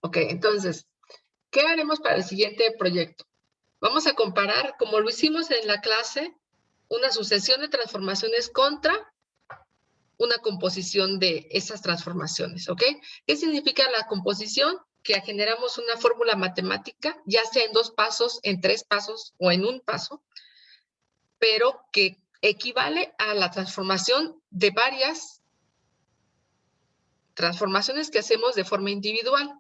Ok, entonces, ¿qué haremos para el siguiente proyecto? Vamos a comparar, como lo hicimos en la clase, una sucesión de transformaciones contra una composición de esas transformaciones, ¿ok? ¿Qué significa la composición? Que generamos una fórmula matemática, ya sea en 2 pasos, en 3 pasos o en un paso, pero que equivale a la transformación de varias transformaciones que hacemos de forma individual,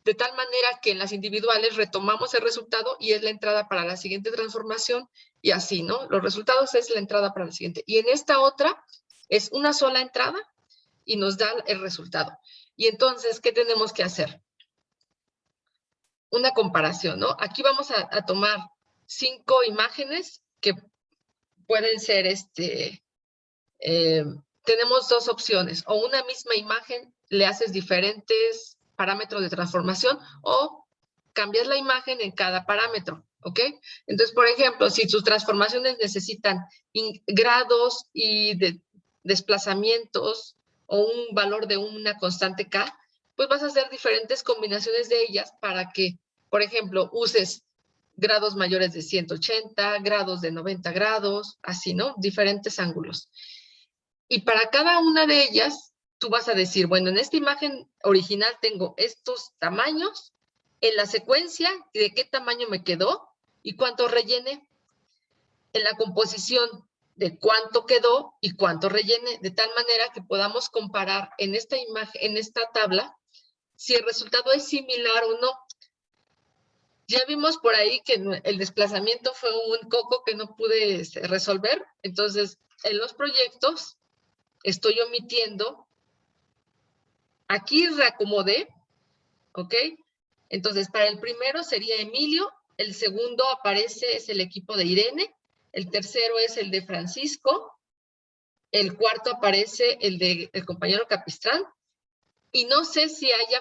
de tal manera que en las individuales retomamos el resultado y es la entrada para la siguiente transformación y así, ¿no? Los resultados es la entrada para la siguiente. Y en esta otra es una sola entrada y nos da el resultado. Y entonces, ¿qué tenemos que hacer? Una comparación, ¿no? Aquí vamos a tomar 5 imágenes que pueden ser, tenemos 2 opciones, o una misma imagen le haces diferentes parámetros de transformación o cambias la imagen en cada parámetro, ¿ok? Entonces, por ejemplo, si tus transformaciones necesitan grados y desplazamientos o un valor de una constante K, pues vas a hacer diferentes combinaciones de ellas para que, por ejemplo, uses grados mayores de 180, grados de 90 grados, así, ¿no? Diferentes ángulos. Y para cada una de ellas, tú vas a decir, bueno, en esta imagen original tengo estos tamaños, en la secuencia, de qué tamaño me quedó y cuánto rellené. En la composición, de cuánto quedó y cuánto rellené, de tal manera que podamos comparar en esta imagen, en esta tabla, si el resultado es similar o no. Ya vimos por ahí que el desplazamiento fue un coco que no pude resolver, entonces en los proyectos estoy omitiendo, aquí reacomodé, ¿ok? Entonces, para el primero sería Emilio, el segundo aparece, es el equipo de Irene, el tercero es el de Francisco, el cuarto aparece el de el compañero Capistrán, y no sé si haya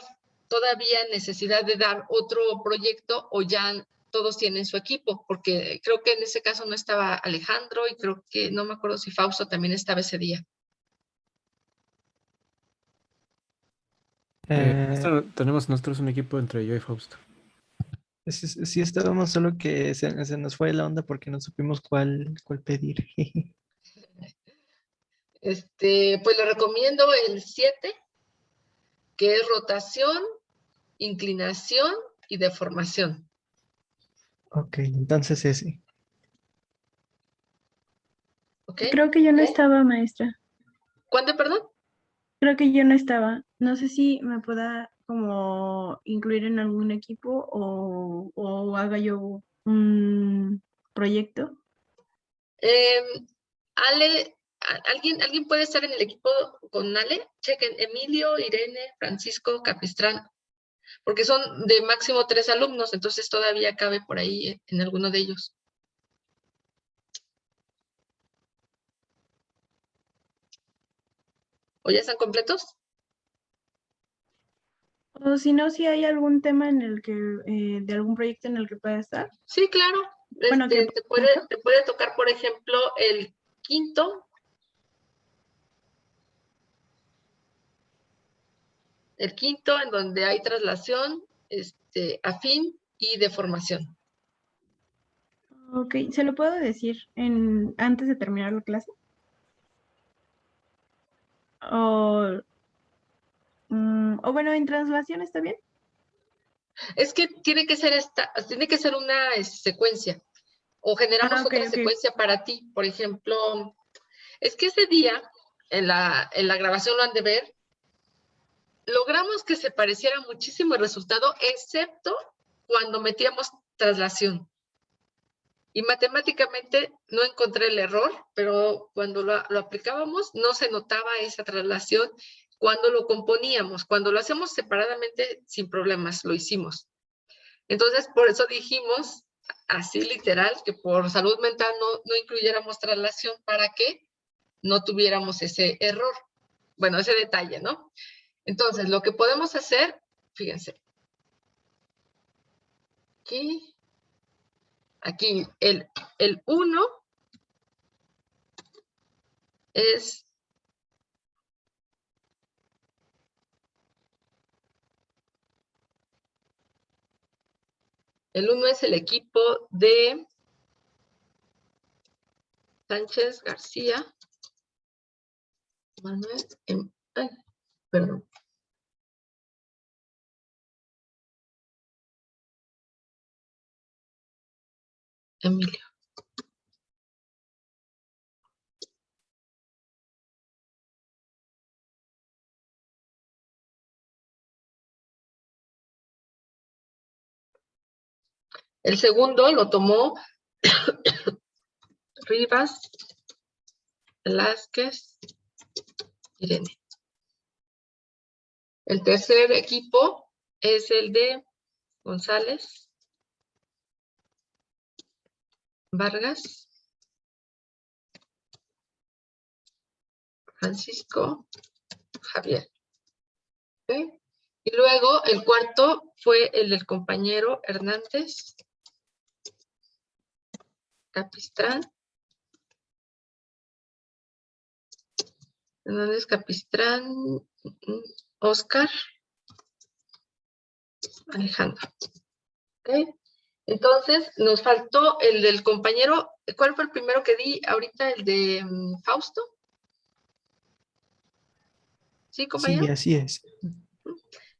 todavía necesidad de dar otro proyecto o ya todos tienen su equipo, porque creo que en ese caso no estaba Alejandro y creo que, no me acuerdo si Fausto también estaba ese día. Tenemos nosotros un equipo entre yo y Fausto. Sí estábamos, solo que se nos fue la onda porque no supimos cuál pedir. Pues le recomiendo el 7, que es rotación, inclinación y deformación. Ok, entonces ese. ¿Ok? Creo que yo no estaba, maestra. ¿Cuándo, perdón? Creo que yo no estaba. No sé si me pueda como incluir en algún equipo o haga yo un proyecto. Ale, ¿alguien puede estar en el equipo con Ale? Chequen, Emilio, Irene, Francisco, Capistrán, porque son de máximo 3 alumnos, entonces todavía cabe por ahí en alguno de ellos. ¿O ya están completos? O si no, si hay algún tema en el que, de algún proyecto en el que pueda estar. Sí, claro. Bueno, que te puede tocar, por ejemplo, el quinto, en donde hay traslación, afín y deformación. ok, ¿se lo puedo decir antes de terminar la clase? O bueno, en traslación está bien. Es que tiene que ser una secuencia. O generamos Ok, otra ok. secuencia para ti. Por ejemplo, es que ese día, en la grabación lo han de ver, logramos que se pareciera muchísimo el resultado, excepto cuando metíamos traslación. Y matemáticamente no encontré el error, pero cuando lo aplicábamos no se notaba esa traslación cuando lo componíamos. Cuando lo hacemos separadamente, sin problemas, lo hicimos. Entonces, por eso dijimos, así literal, que por salud mental no incluyéramos traslación para que no tuviéramos ese error. Bueno, ese detalle, ¿no? Entonces, lo que podemos hacer, fíjense, aquí el 1 es El 1 es el equipo de Sánchez García. Manuel, ay, perdón. Emilio. El segundo lo tomó Rivas, Velázquez, Irene. El tercer equipo es el de González, Vargas, Francisco, Javier. ¿Okay? Y luego el cuarto fue el del compañero Hernández, Capistrán, Hernández Capistrán, Oscar, Alejandro. ¿Okay? Entonces, nos faltó el del compañero. ¿Cuál fue el primero que di ahorita? El de Fausto. ¿Sí, compañero? Sí, así es.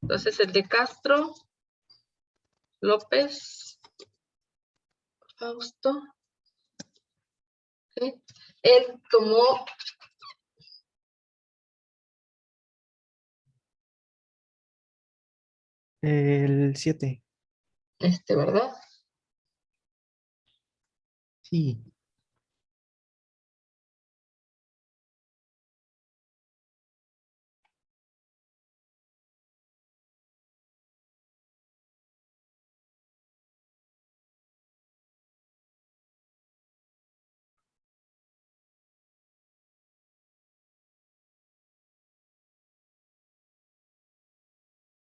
Entonces, el de Castro, López, Fausto. ¿Okay? Él tomó El 7. ¿verdad? Sí.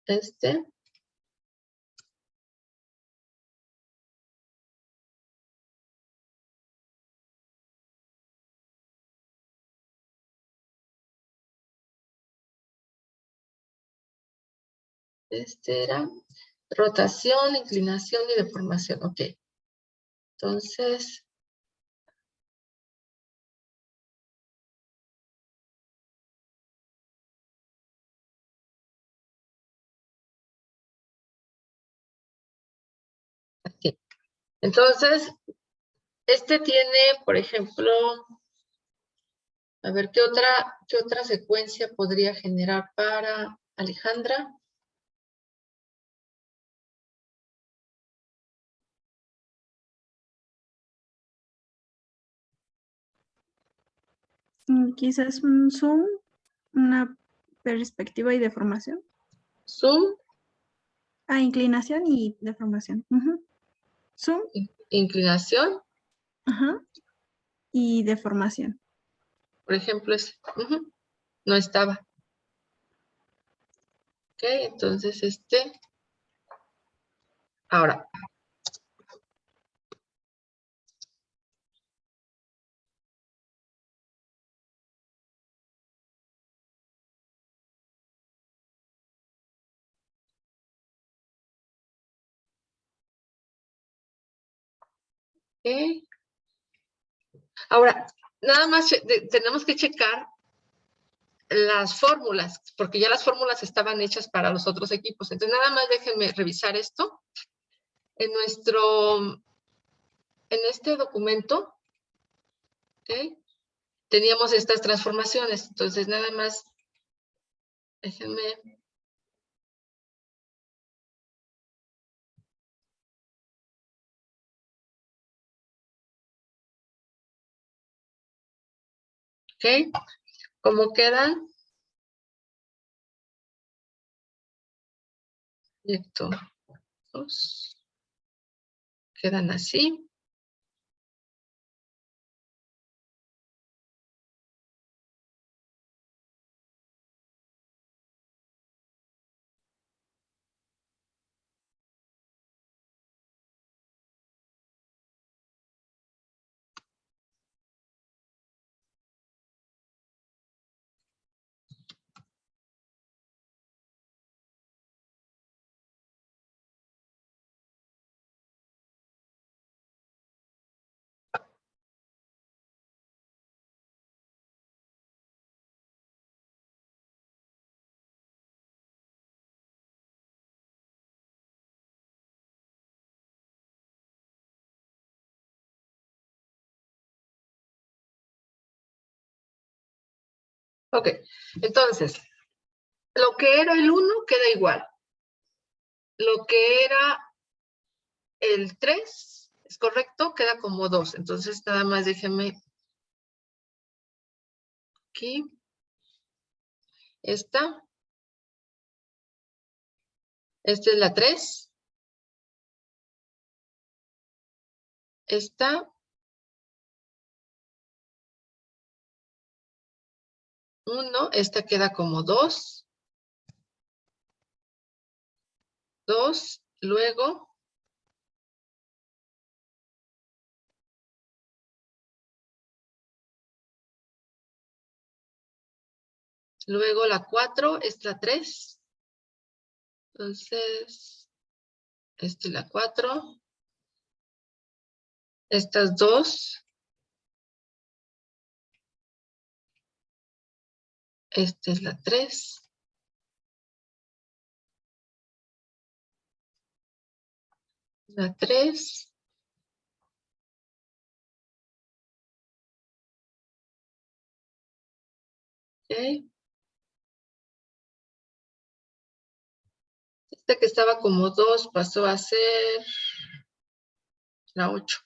Este. Este era rotación, inclinación y deformación. Ok. Entonces, aquí. Entonces, este tiene, por ejemplo, a ver, qué otra secuencia podría generar para Alejandra? Quizás un zoom, una perspectiva y deformación. Zoom, Inclinación y deformación. Ujú. Zoom, inclinación, ajá, y deformación. por ejemplo, no estaba. Ok, entonces ahora. Ok. Ahora, nada más tenemos que checar las fórmulas, porque ya las fórmulas estaban hechas para los otros equipos. Entonces, nada más déjenme revisar esto. En este documento, ¿ok? Teníamos estas transformaciones. Entonces, nada más, déjenme. ¿Ok? ¿Cómo quedan? Proyecto 2. Quedan así. Ok, entonces, lo que era el 1 queda igual. Lo que era el 3, ¿es correcto? Queda como 2. Entonces, nada más déjenme aquí. Esta es la 3. Esta. 1, esta queda como 2. 2, luego la 4 es la 3. Entonces, esta es la 4. Estas 2. Esta es la 3. La 3. Ok. Esta que estaba como 2 pasó a ser la 8.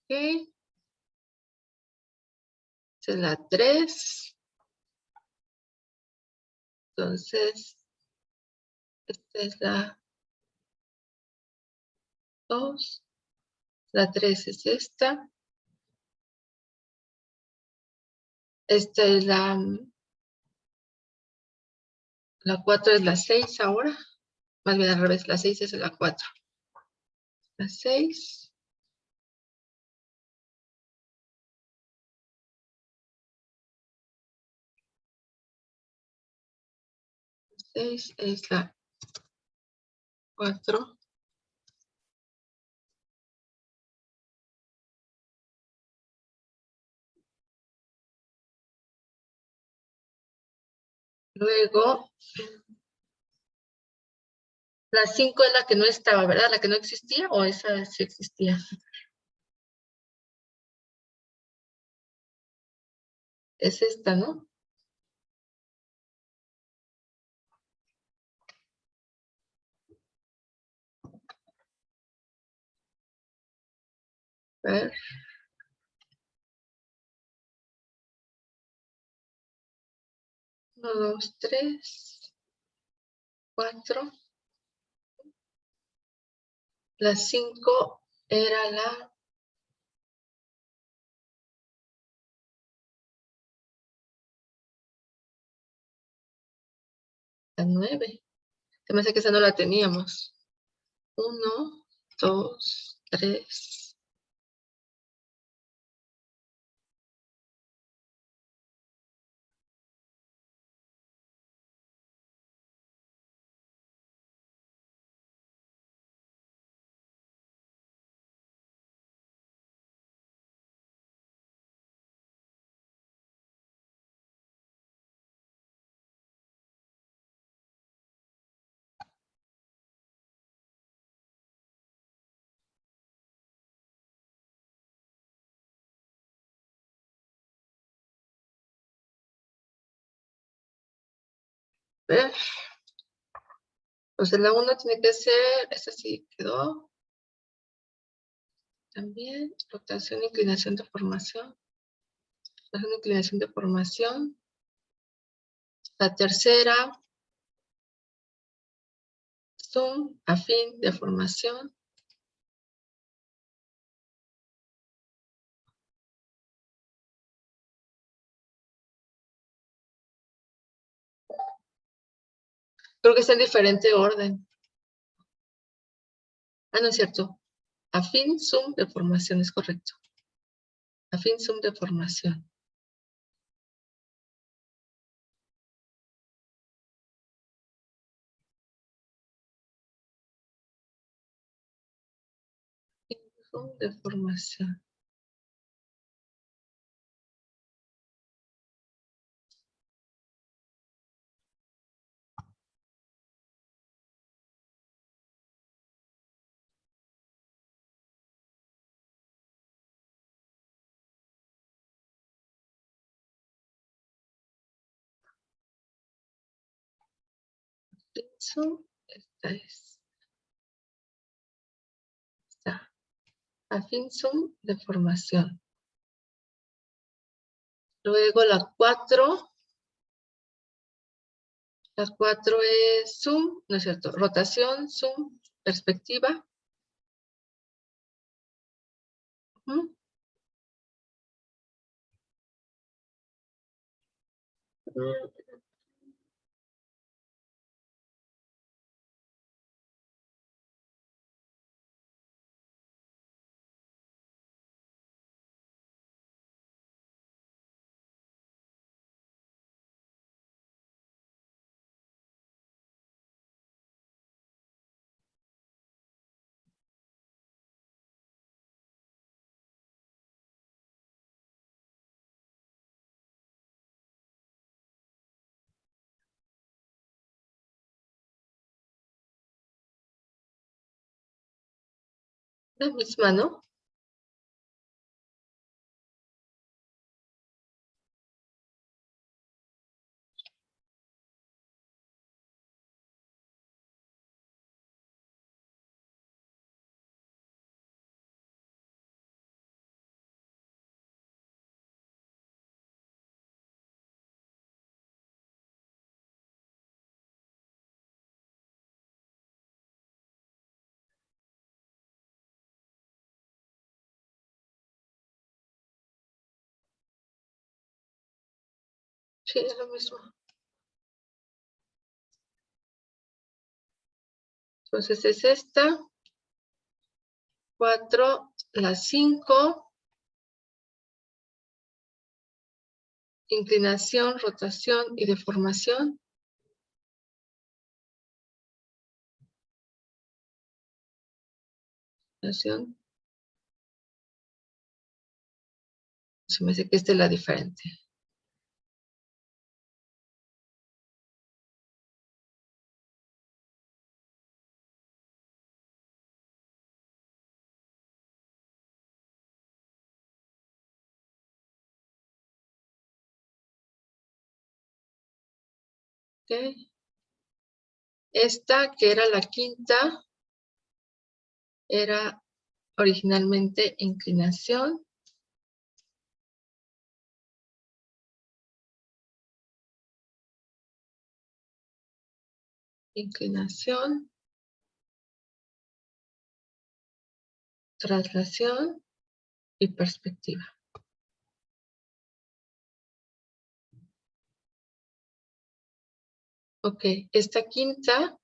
Ok. Esta es la 3. Entonces, esta es la 2. La 3 es esta. Esta es la 4 es la 6 ahora. Más bien al revés, la 6 es la 4. La 6. La 6 es la 4. Luego, la 5 es la que no estaba, ¿verdad? La que no existía, o esa sí existía. Es esta, ¿no? A ver. 1, 2, 3, 4. La 5 era la 9. Se me hace que esa no la teníamos. 1, 2, 3. Ver. Pues la 1 tiene que ser, esta sí quedó. También, rotación, inclinación, deformación. Rotación, inclinación, deformación. La tercera, zoom, afín, deformación. Creo que está en diferente orden. Ah, no es cierto. Afín, zoom, deformación, es correcto. Afín, zoom, deformación. Con deformación. Affinson, esta es. Está. Affinson, deformación. Luego la 4. La 4 es zoom, ¿no es cierto? Rotación, zoom, perspectiva. Ujú. La misma, ¿no? Sí, es lo mismo. Entonces es esta. 4, la 5. Inclinación, rotación y deformación. Rotación. Se me hace que esta es la diferente. Ok. Esta, que era la 5ª, era originalmente inclinación. Inclinación. Traslación y perspectiva. Ok, esta 5ª,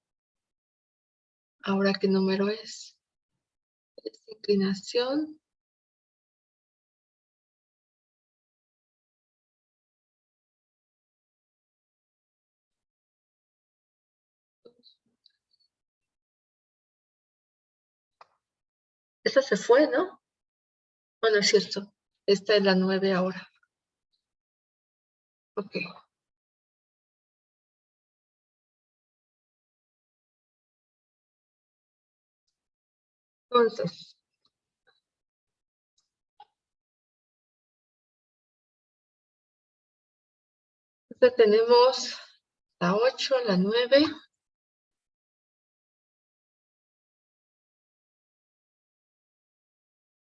¿ahora qué número es? Es inclinación. Esta se fue, ¿no? Bueno, es cierto. Esta es la 9 ahora. Ok. Entonces, tenemos la 8, la 9.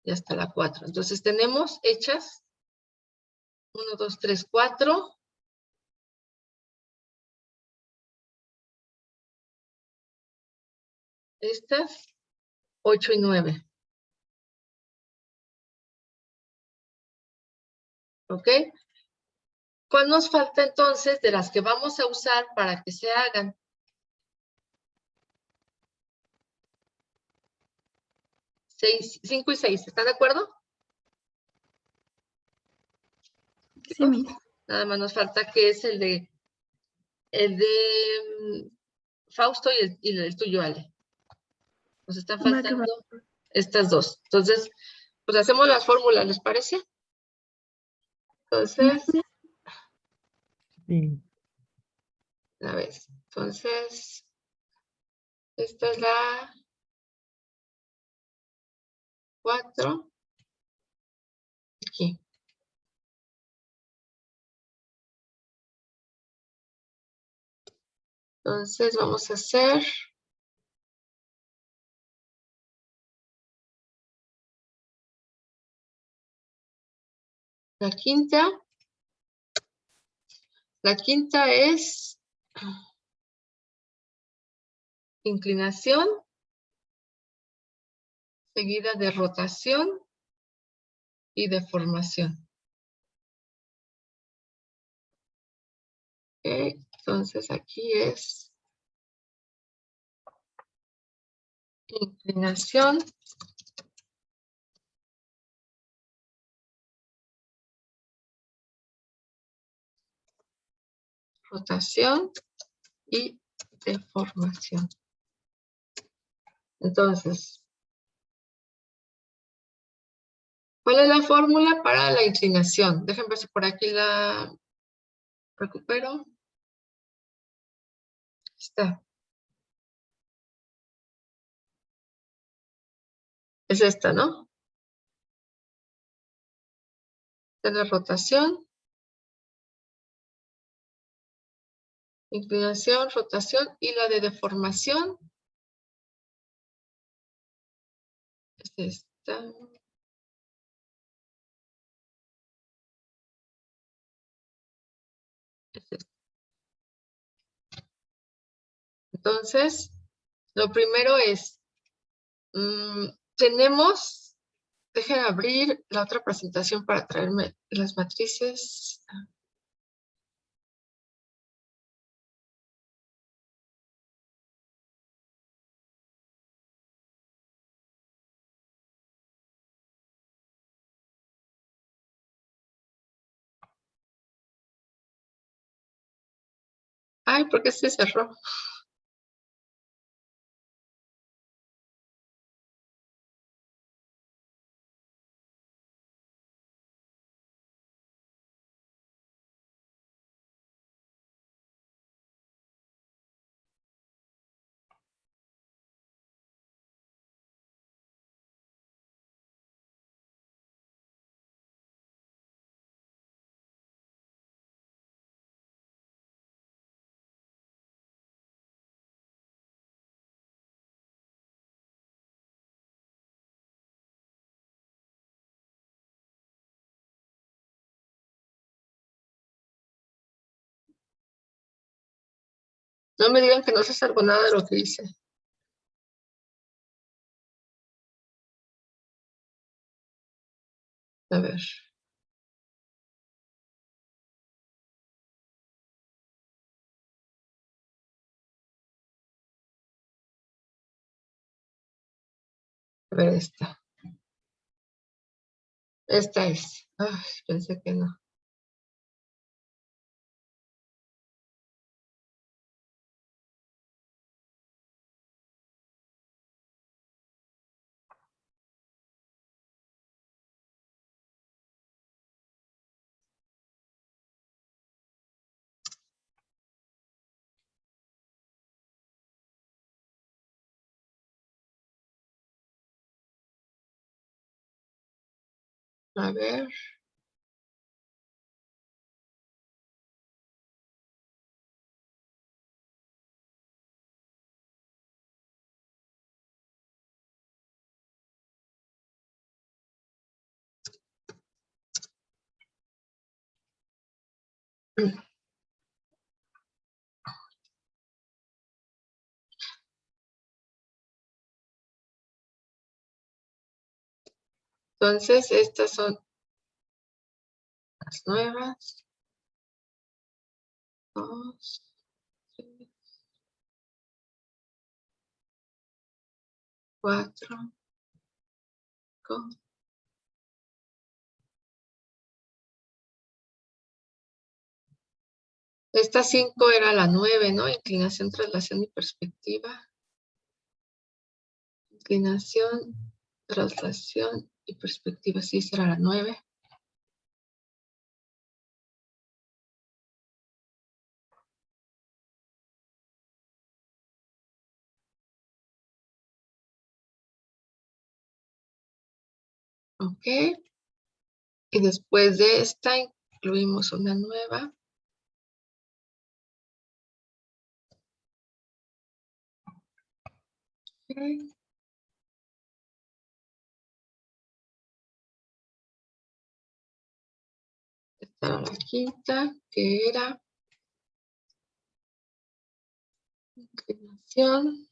Y hasta la 4. Entonces tenemos hechas 1, 2, 3, 4. Estas 8 y 9. ¿Ok? ¿Cuál nos falta entonces de las que vamos a usar para que se hagan? 5 y 6. ¿Están de acuerdo? Sí, Miss. Nada más nos falta que es el de Fausto y el tuyo, Ale. Nos están Va que va. faltando estas dos. Entonces, pues hacemos las fórmulas, ¿les parece? Entonces, Sí. a ver, entonces, esta es la 4. Aquí. Entonces, vamos a hacer la quinta. La quinta es inclinación seguida de rotación y deformación. Ok, entonces aquí es inclinación rotación y deformación. Entonces, ¿cuál es la fórmula para la inclinación? Déjenme ver si por aquí la recupero. Está. Es esta, ¿no? De la rotación, inclinación, rotación y la de deformación. Es esta. Es esta. Entonces, lo primero es, tenemos, dejen abrir la otra presentación para traerme las matrices. Ay, ¿por qué se cerró? No me digan que no se salvó nada de lo que hice. A ver. A ver esta. Esta es. Ay, pensé que no. A ver. Entonces, estas son las nuevas. 2, 3, 4, 5. Esta 5 era la 9, ¿no? Inclinación, traslación y perspectiva. Inclinación, Traslación y perspectiva, sí, será la 9. Ok. Y después de esta incluimos una nueva. Ok. Esta era la quinta, que era inclinación,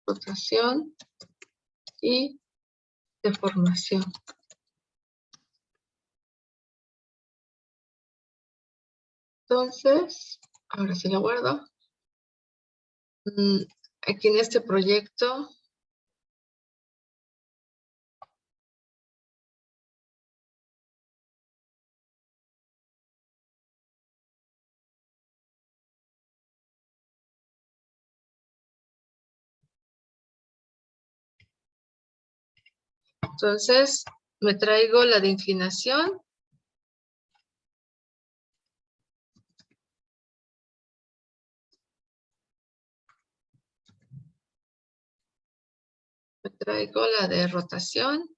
rotación y deformación. Entonces, ahora sí la guardo. Aquí en este proyecto, entonces me traigo la de inclinación. Me traigo la de rotación.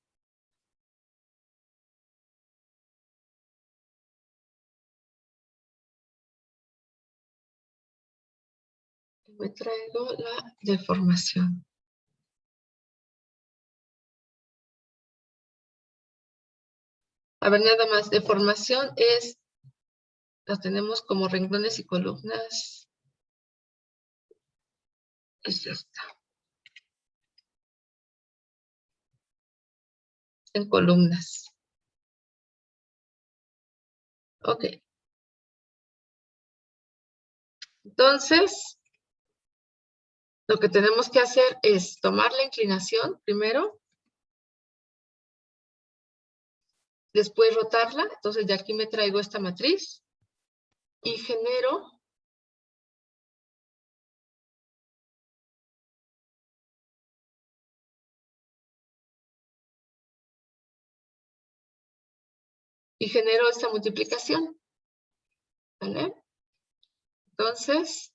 Y me traigo la deformación. A ver, nada más, deformación es, las tenemos como renglones y columnas. Es esta. En columnas. Ok. Entonces, lo que tenemos que hacer es tomar la inclinación primero, después rotarla. Entonces, ya aquí me traigo esta matriz y genero esta multiplicación. ¿Vale? Entonces,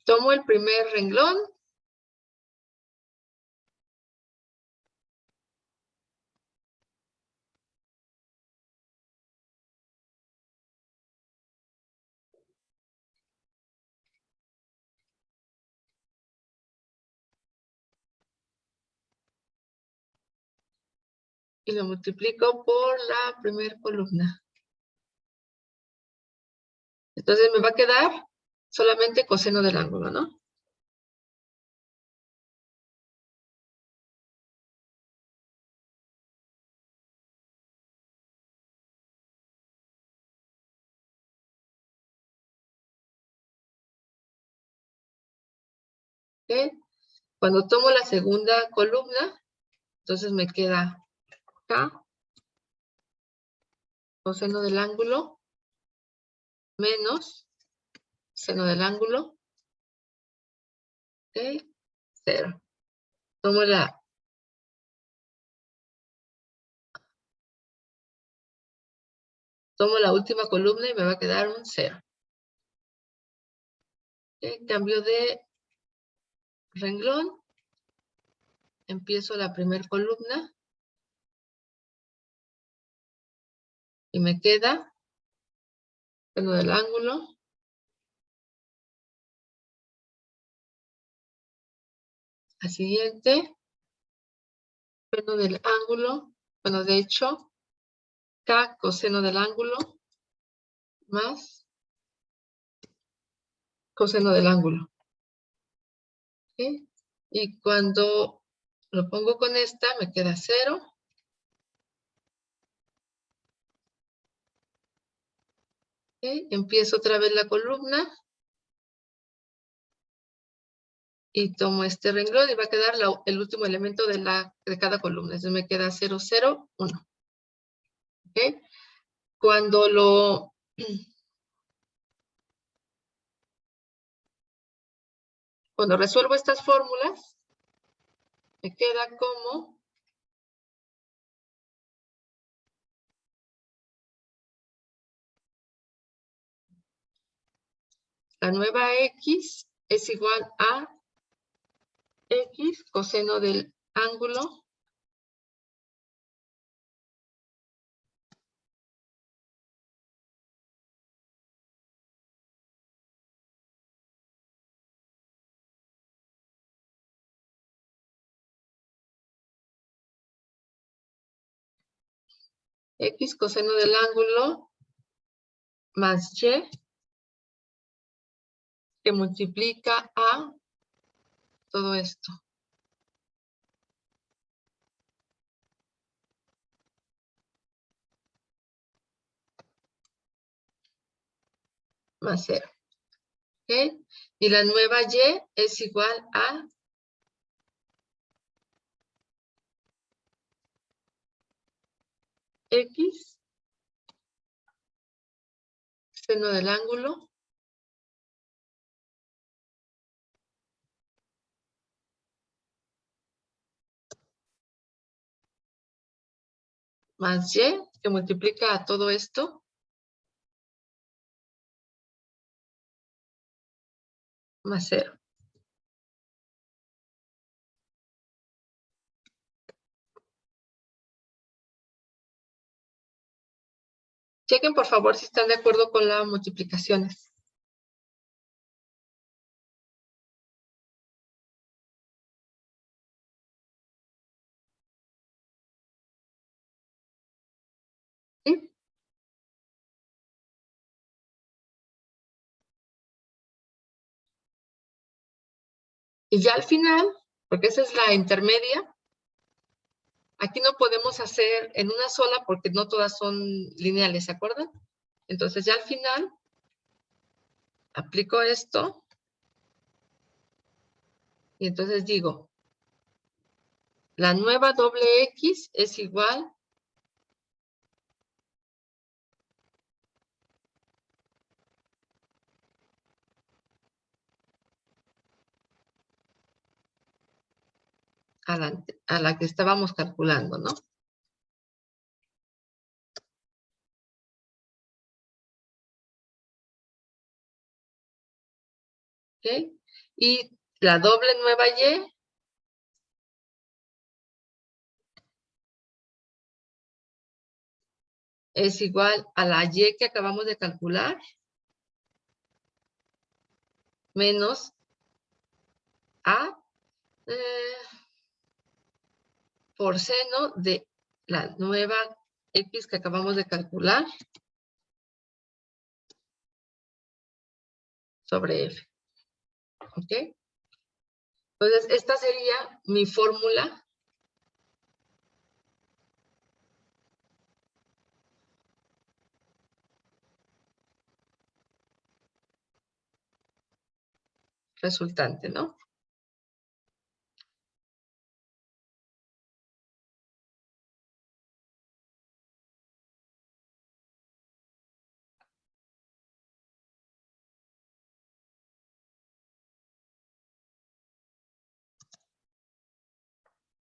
tomo el primer renglón. Y lo multiplico por la primera columna. Entonces me va a quedar solamente coseno del ángulo, ¿no? ¿Ok? Cuando tomo la segunda columna, entonces me queda acá, coseno del ángulo, menos seno del ángulo, ¿ok? 0. Tomo la última columna y me va a quedar un 0. ¿Ok? Cambio de renglón. Empiezo la primera columna. Y me queda seno del ángulo. La siguiente, seno del ángulo. Bueno, de hecho, K coseno del ángulo más coseno del ángulo. ¿ok? Y cuando lo pongo con esta, me queda 0. ¿Ok? Empiezo otra vez la columna. Y tomo este renglón y va a quedar el último elemento de cada columna. Entonces me queda 0, 0, 1. ¿Ok? Cuando cuando resuelvo estas fórmulas, me queda como la nueva x es igual a x coseno del ángulo x coseno del ángulo más y que multiplica a todo esto. Más 0. ¿Ok? Y la nueva y es igual a x seno del ángulo más y que multiplica a todo esto más 0. Chequen por favor si están de acuerdo con las multiplicaciones. ¿Sí? Y ya al final, porque esa es la intermedia, aquí no podemos hacer en una sola porque no todas son lineales, ¿se acuerdan? Entonces ya al final, aplico esto y entonces digo, la nueva doble x es igual a la que estábamos calculando, ¿no? ¿Ok? Y la doble nueva y es igual a la y que acabamos de calcular menos a por seno de la nueva x que acabamos de calcular sobre f. ¿Ok? Entonces, esta sería mi fórmula resultante, ¿no?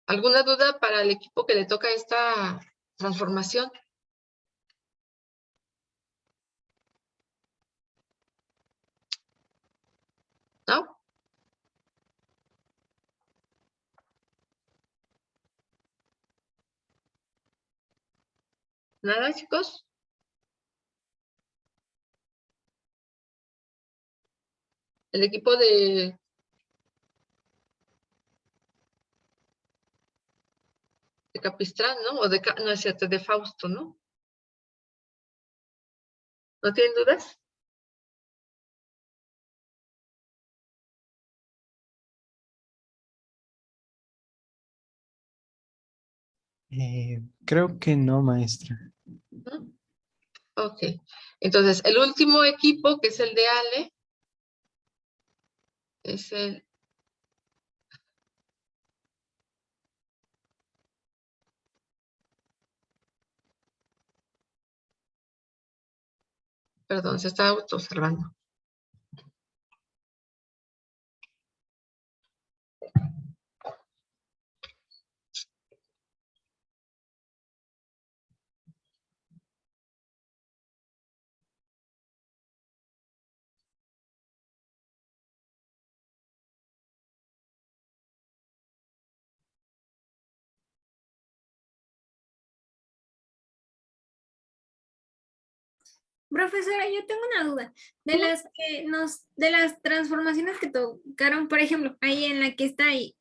¿Alguna duda para el equipo que le toca esta transformación? ¿No? ¿Nada, chicos? El equipo de Capistrán, ¿no? O no es cierto, de Fausto, ¿no? ¿No tienen dudas? Creo que no, maestra. ¿Mm? Ok. Entonces, el último equipo, que es el de Ale, es el... Perdón, se está autoobservando. Profesora, yo tengo una duda. De las transformaciones que tocaron, por ejemplo, ahí en la que está ahí,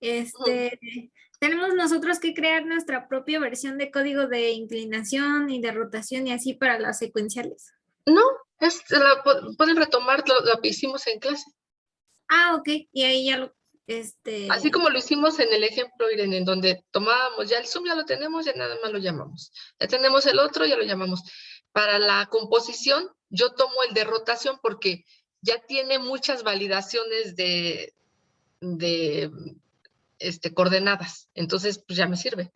tenemos nosotros que crear nuestra propia versión de código de inclinación y de rotación y así para las secuenciales. No, pueden retomar lo que hicimos en clase. Ah, ok. Y ahí ya lo, Así como lo hicimos en el ejemplo, Irene, en donde tomábamos ya el zoom, ya lo tenemos, ya nada más lo llamamos. Ya tenemos el otro, ya lo llamamos. Para la composición, yo tomo el de rotación porque ya tiene muchas validaciones de coordenadas. Entonces, pues ya me sirve.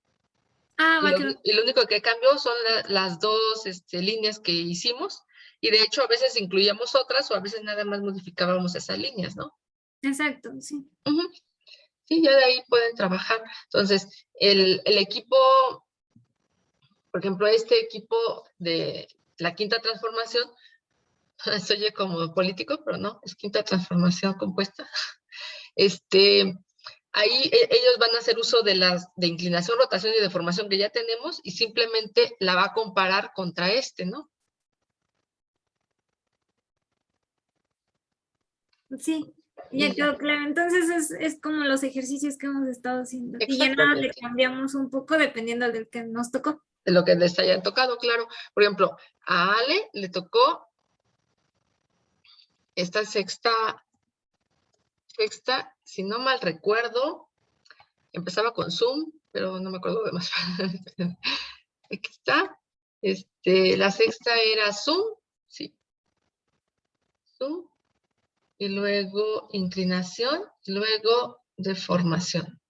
Ah, Y va lo, que va. y lo único que cambió son las dos líneas que hicimos. Y de hecho, a veces incluíamos otras o a veces nada más modificábamos esas líneas, ¿no? Exacto, sí. Ujú. Sí, ya de ahí pueden trabajar. Entonces, el equipo, por ejemplo, este equipo de la quinta transformación, se oye como político, pero no, es quinta transformación compuesta. Ahí ellos van a hacer uso de de inclinación, rotación y deformación que ya tenemos y simplemente la va a comparar contra ¿no? Sí, ya quedó claro. Entonces es como los ejercicios que hemos estado haciendo. Y ya nada le Exactamente. cambiamos un poco dependiendo del que nos tocó. De lo que les hayan tocado, claro. Por ejemplo, a Ale le tocó esta sexta, si no mal recuerdo, empezaba con Zoom, pero no me acuerdo de más. Aquí está. La sexta era Zoom, sí. Zoom, y luego inclinación, y luego deformación.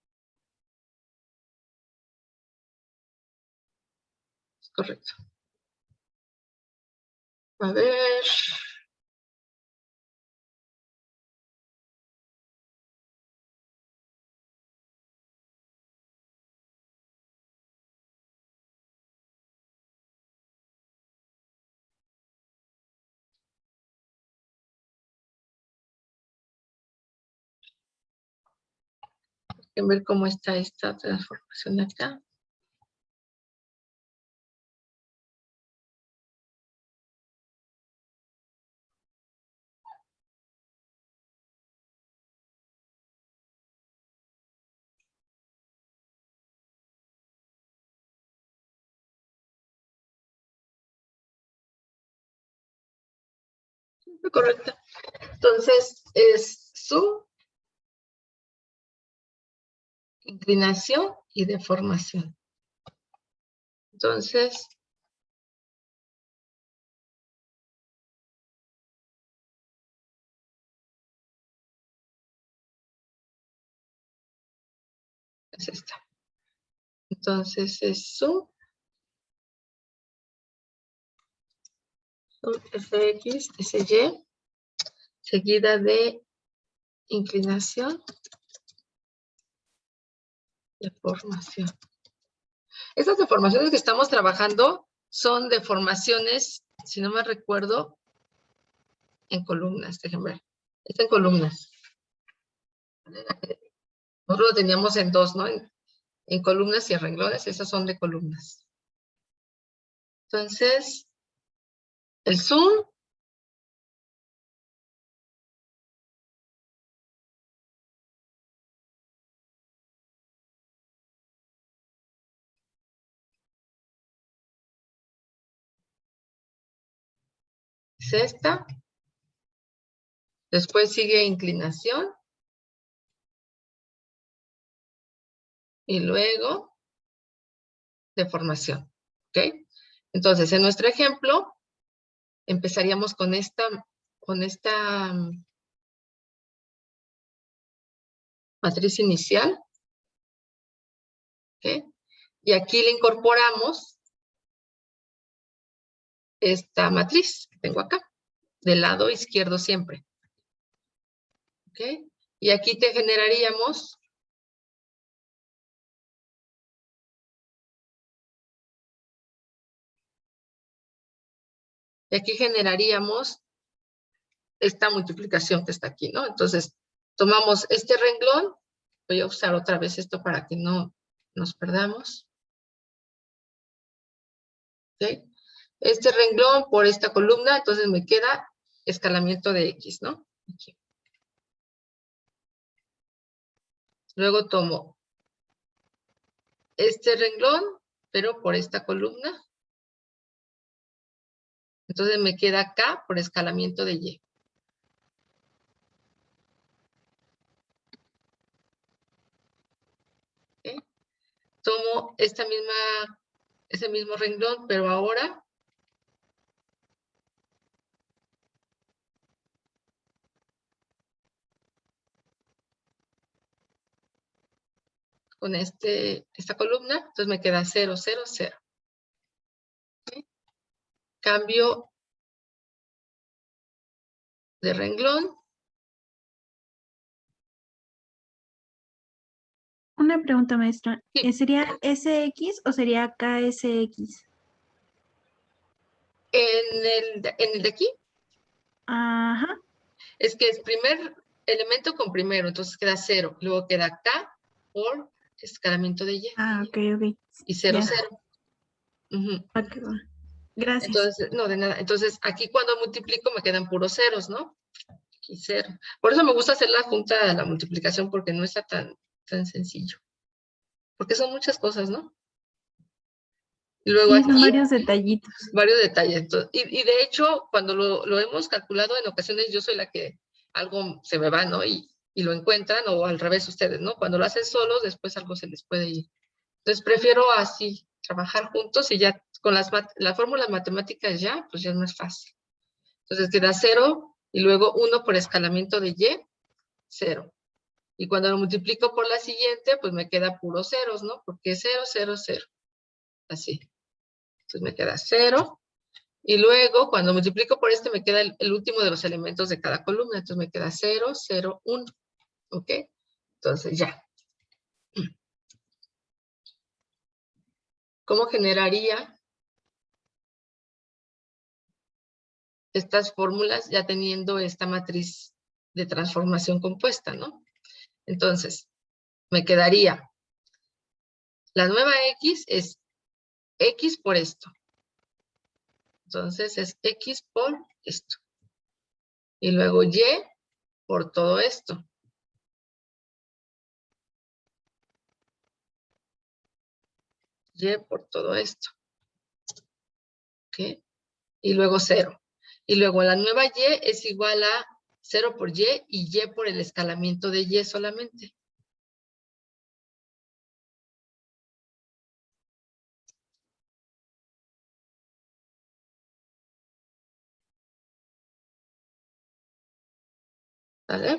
Es correcto. A ver. Hay que ver cómo está esta transformación acá. Correcto. Entonces, es su inclinación y deformación. Entonces, es esta. Entonces, es su Fx, Sy, seguida de inclinación, deformación. Estas deformaciones que estamos trabajando son deformaciones, si no me recuerdo, en columnas, déjenme ver. Está en columnas. Nosotros lo teníamos en dos, ¿no? En columnas y en renglones, esas son de columnas. Entonces, el zoom es esta. Después sigue inclinación. Y luego deformación. ¿Ok? Entonces, en nuestro ejemplo, empezaríamos con esta matriz inicial. ¿Ok? Y aquí le incorporamos esta matriz que tengo acá, del lado izquierdo siempre. ¿Ok? Y aquí te generaríamos esta multiplicación que está aquí, ¿no? Entonces, tomamos este renglón. Voy a usar otra vez esto para que no nos perdamos. ¿Ok? Este renglón por esta columna, entonces me queda escalamiento de X, ¿no? Aquí. Luego tomo este renglón, pero por esta columna. Entonces me queda acá por escalamiento de Y. ¿Okay? Tomo ese mismo renglón, pero ahora con esta columna, entonces me queda 0, 0, 0. ¿Okay? Cambio de renglón. Una pregunta, maestra. Sí. ¿Sería SX o sería KSX? En el de aquí, Ajá. es que es primer elemento con primero, entonces queda 0. Luego queda K por escalamiento de Y. Ah, ok, ok. Y 0, Ya. 0. Ujú. Ok, va. Gracias. Entonces, no, de nada. Entonces, aquí cuando multiplico me quedan puros ceros, ¿no? Aquí 0. Por eso me gusta hacer la junta de la multiplicación, porque no está tan sencillo. Porque son muchas cosas, ¿no? Y luego Sí, son aquí, varios detallitos. varios detalles. Entonces, y de hecho, cuando lo hemos calculado, en ocasiones yo soy la que algo se me va, ¿no? Y lo encuentran, o al revés ustedes, ¿no? Cuando lo hacen solos, después algo se les puede ir. Entonces, prefiero así, trabajar juntos y ya con las fórmulas matemáticas ya, pues ya es más fácil. Entonces queda 0 y luego 1 por escalamiento de Y, 0. Y cuando lo multiplico por la siguiente, pues me queda puros ceros, ¿no? Porque 0, 0, 0. Así. Entonces me queda 0. Y luego, cuando multiplico por este, me queda el último de los elementos de cada columna. Entonces me queda 0, 0, 1. ¿Ok? Entonces ya. ¿Cómo generaría estas fórmulas ya teniendo esta matriz de transformación compuesta, ¿no? Entonces, me quedaría, la nueva X es X por esto. Entonces es X por esto. Y luego Y por todo esto. Y por todo esto. ¿Ok? Y luego 0. Y luego la nueva Y es igual a 0 por Y por el escalamiento de Y solamente. ¿Vale?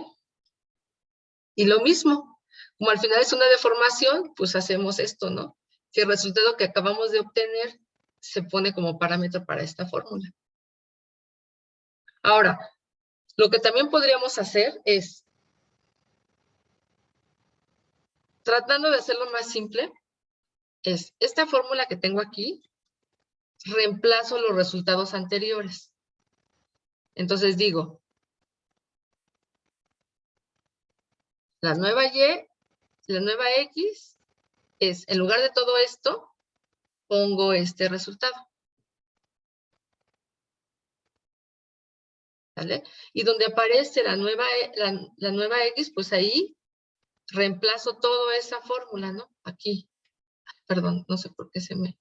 Y lo mismo, como al final es una deformación, pues hacemos esto, ¿no? Que el resultado que acabamos de obtener se pone como parámetro para esta fórmula. Ahora, lo que también podríamos hacer es, tratando de hacerlo más simple, es esta fórmula que tengo aquí, reemplazo los resultados anteriores. Entonces digo, la nueva Y, la nueva X, es, en lugar de todo esto, pongo este resultado. ¿Vale? Y donde aparece la nueva X, pues ahí reemplazo toda esa fórmula, ¿no? Aquí. Perdón, no sé por qué se me...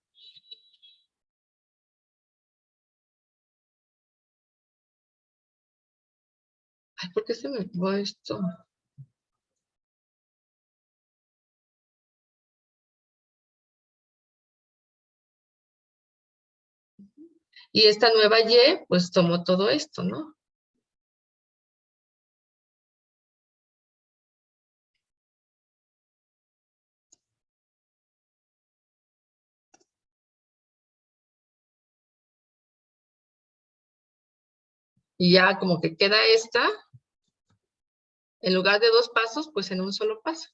Ay, ¿por qué se me va esto? Y esta nueva Y, pues tomó todo esto, ¿no? Y ya como que queda esta, en lugar de 2 pasos, pues en un solo paso.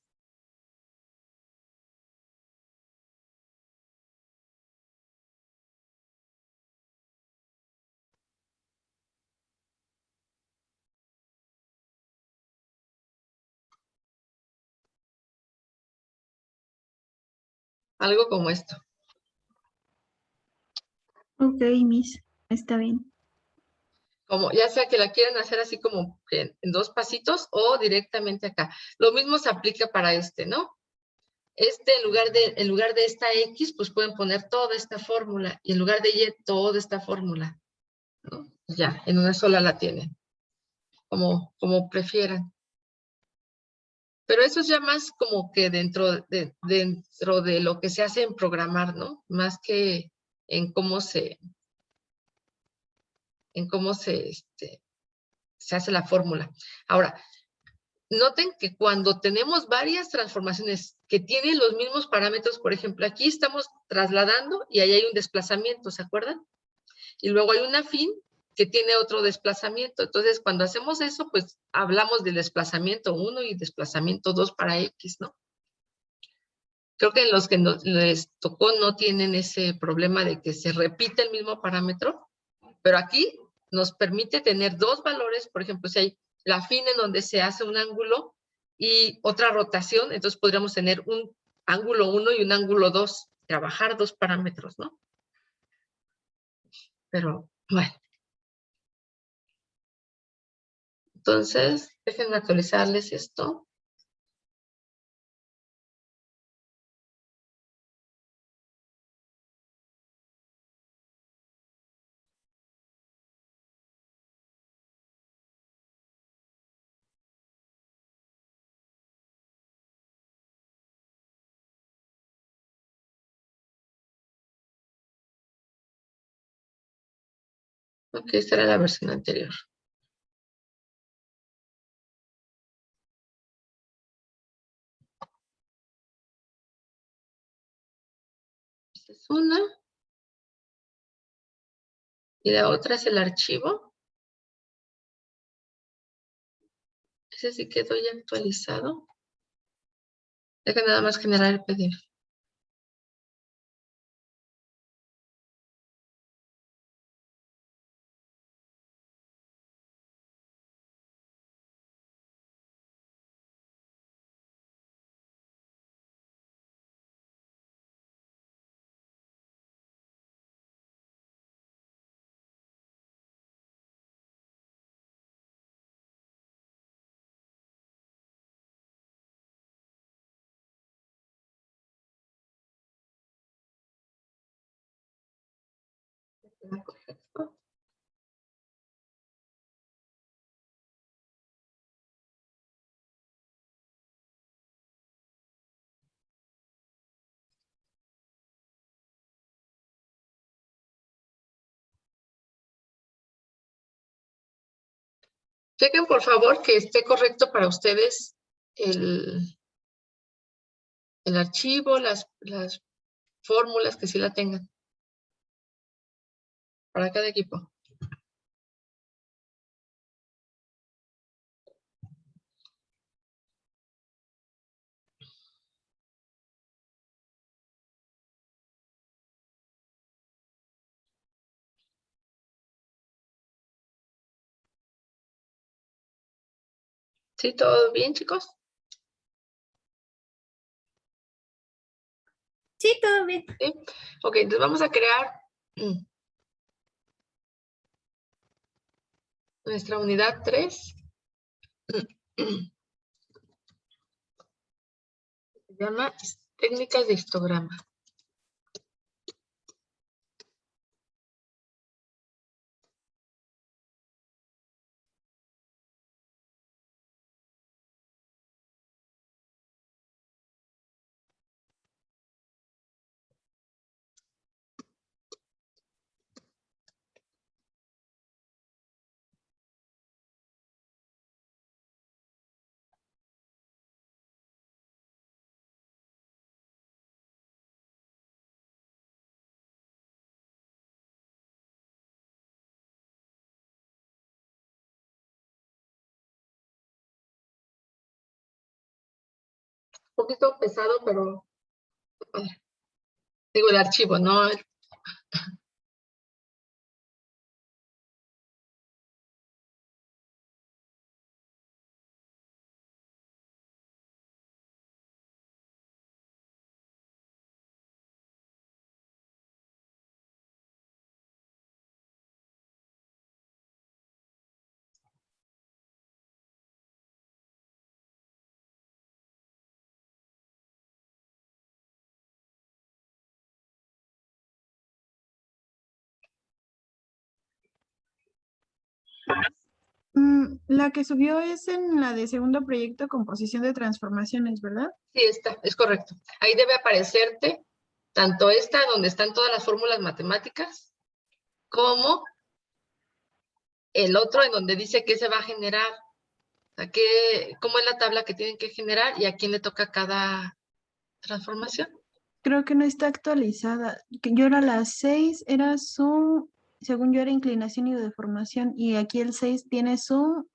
Algo como esto. Ok, Miss, está bien. Como ya sea que la quieran hacer así como que en 2 pasitos o directamente acá. Lo mismo se aplica para este, ¿no? Este, en lugar de esta X, pues pueden poner toda esta fórmula. Y en lugar de Y, toda esta fórmula, ¿no? Ya, en una sola la tienen. Como prefieran. Pero eso es ya más como que dentro de lo que se hace en programar, ¿no? Más que en cómo se hace la fórmula. Ahora, noten que cuando tenemos varias transformaciones que tienen los mismos parámetros, por ejemplo, aquí estamos trasladando y ahí hay un desplazamiento, ¿se acuerdan? Y luego hay una fin que tiene otro desplazamiento. Entonces, cuando hacemos eso, pues hablamos del desplazamiento 1 y desplazamiento 2 para X, ¿no? Creo que los que les tocó no tienen ese problema de que se repite el mismo parámetro, pero aquí nos permite tener 2 valores, por ejemplo, si hay la fin en donde se hace un ángulo y otra rotación, entonces podríamos tener un ángulo 1 y un ángulo 2, trabajar 2 parámetros, ¿no? Pero, bueno. Entonces, déjenme actualizarles esto. Ok, esta era la versión anterior. Esta es una. Y la otra es el archivo. Ese sí quedó ya actualizado. Deja nada más generar el PDF. Correcto. Chequen por favor que esté correcto para ustedes el archivo, las fórmulas que sí la tengan para cada equipo. ¿Sí? ¿Todo bien, chicos? Sí, todo bien. ¿Sí? Ok, entonces vamos a crear nuestra unidad 3. Se llama técnicas de histograma. poquito pesado, pero digo el archivo, ¿no? La que subió es en la de segundo proyecto, composición de transformaciones, ¿verdad? Sí, es correcto. Ahí debe aparecerte tanto esta, donde están todas las fórmulas matemáticas, como el otro en donde dice qué se va a generar, o sea, cómo es la tabla que tienen que generar y a quién le toca cada transformación. Creo que no está actualizada. Que yo era la 6, era zoom, según yo era inclinación y deformación, y aquí el 6 tiene zoom,